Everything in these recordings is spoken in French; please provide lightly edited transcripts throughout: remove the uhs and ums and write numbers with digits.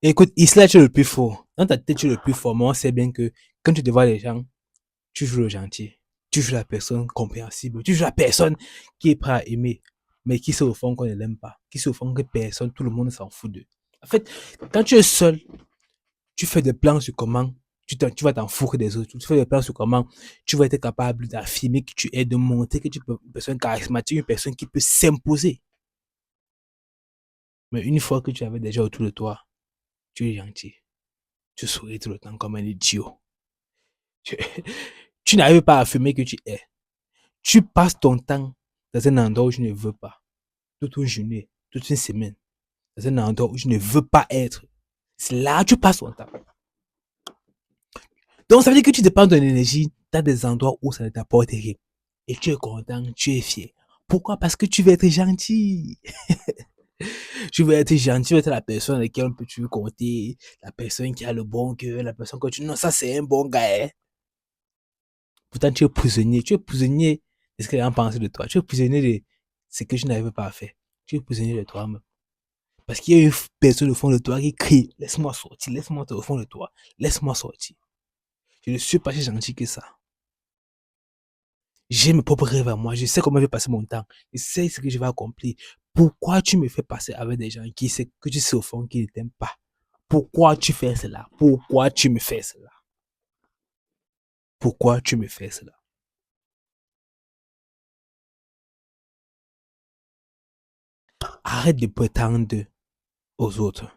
Écoute, Isla, tu es le plus fort. Dans ta tête, tu es le plus fort. Mais on sait bien que quand tu devant les gens, tu joues le gentil. Tu joues la personne compréhensible. Tu joues la personne qui est prêt à aimer. Mais qui sait au fond qu'on ne l'aime pas. Qui sait au fond que personne, tout le monde s'en fout d'eux. En fait, quand tu es seul, tu fais des plans sur comment tu vas t'en foutre des autres. Tu fais des plans sur comment tu vas être capable d'affirmer que tu es, de montrer que tu es une personne charismatique, une personne qui peut s'imposer. Mais une fois que tu avais déjà autour de toi, tu es gentil. Tu souris tout le temps comme un idiot. Tu, tu n'arrives pas à affirmer que tu es. Tu passes ton temps dans un endroit où tu ne veux pas. Toute une journée, toute une semaine. Dans un endroit où tu ne veux pas être. C'est là que tu passes ton temps. Donc, ça veut dire que tu dépends de ton énergie dans des endroits où ça ne t'apporte rien. Et tu es content, tu es fier. Pourquoi? Parce que tu veux être gentil. Tu veux être gentil, tu veux être la personne avec laquelle tu veux compter, la personne qui a le bon cœur, la personne que tu... Non, ça c'est un bon gars. Hein. Pourtant, tu es prisonnier. Tu es prisonnier de ce que les gens pensent de toi. Tu es prisonnier de ce que tu n'arrives pas à faire. Tu es prisonnier de toi-même. Parce qu'il y a une personne au fond de toi qui crie, laisse-moi sortir, laisse-moi au fond de toi, laisse-moi sortir. Je ne suis pas si gentil que ça. J'ai mes propres rêves à moi. Je sais comment je vais passer mon temps. Je sais ce que je vais accomplir. Pourquoi tu me fais passer avec des gens qui savent que tu sais au fond qu'ils ne t'aiment pas? Pourquoi tu fais cela? Pourquoi tu me fais cela? Pourquoi tu me fais cela? Arrête de prétendre aux autres.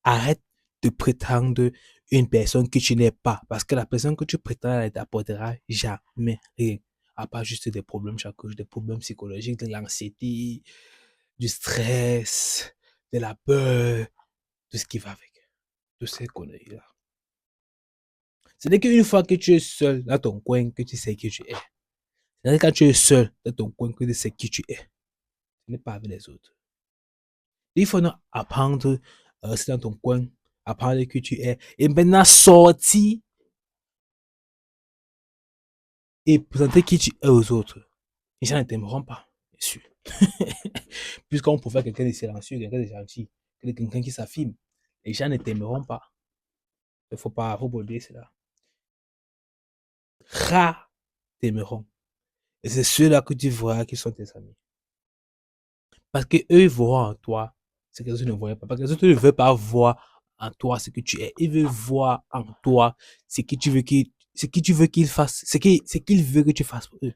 Arrête de prétendre une personne que tu n'es pas. Parce que la personne que tu prétends, elle t'apportera jamais rien. À part juste des problèmes chaque jour, des problèmes psychologiques, de l'anxiété, du stress, de la peur, tout ce qui va avec. Toutes ces conneries-là. Ce n'est qu'une fois que tu es seul dans ton coin que tu sais qui tu es. C'est quand tu es seul dans ton coin que tu sais qui tu es. Ce n'est pas avec les autres. Il faut apprendre, c'est dans ton coin, apprendre qui tu es. Et maintenant, sortir et présenter qui tu es aux autres. Les gens ne t'aimeront pas, bien sûr. Puisqu'on préfère quelqu'un de silencieux, quelqu'un de gentil, quelqu'un qui s'affirme. Les gens ne t'aimeront pas. Il ne faut pas oublier cela. Rares t'aimeront. Et c'est ceux-là que tu vois qui sont tes amis. Parce que eux voient en toi ce que les autres ne voient pas. Parce que les autres ne veulent pas voir en toi ce que tu es. Ils veulent voir en toi ce que tu veux qu'ils fassent, ce qu'ils veulent que tu fasses pour eux.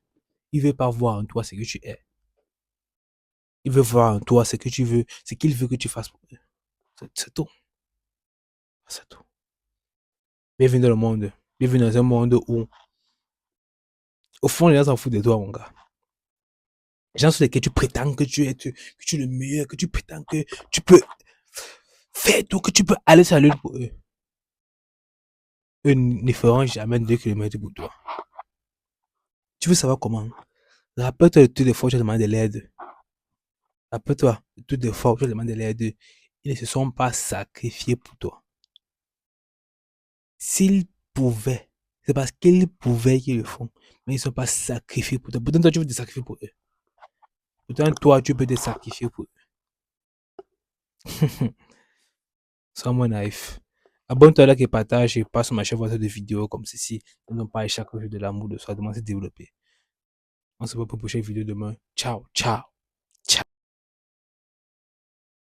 Ils veulent pas voir en toi ce que tu es. Ils veulent voir en toi ce que tu veux, ce qu'ils veulent que tu fasses pour eux. C'est tout. C'est tout. Bienvenue dans le monde. Bienvenue dans un monde où, au fond, les gens s'en foutent de toi, mon gars. Les gens sur lesquels tu prétends que que tu es le meilleur, que tu prétends que tu peux faire tout, que tu peux aller sur la lune pour eux. Eux ne feront jamais 2 kilomètres pour toi. Tu veux savoir comment? Rappelle-toi de toutes les fois où tu as demandé de l'aide. Rappelle-toi de toutes les fois où tu as demandé de l'aide. Ils ne se sont pas sacrifiés pour toi. S'ils pouvaient, c'est parce qu'ils pouvaient qu'ils le font. Mais ils ne sont pas sacrifiés pour toi. Pourtant, toi, tu veux te sacrifier pour eux. Pourtant, toi, tu peux te sacrifier pour eux. Sois moins naïf. Abonne-toi là et partage et passe ma chaîne de vidéos comme ceci. Ne pas chaque jour de l'amour de soi, de se développer. On se voit pour une prochaine vidéo demain. Ciao, ciao.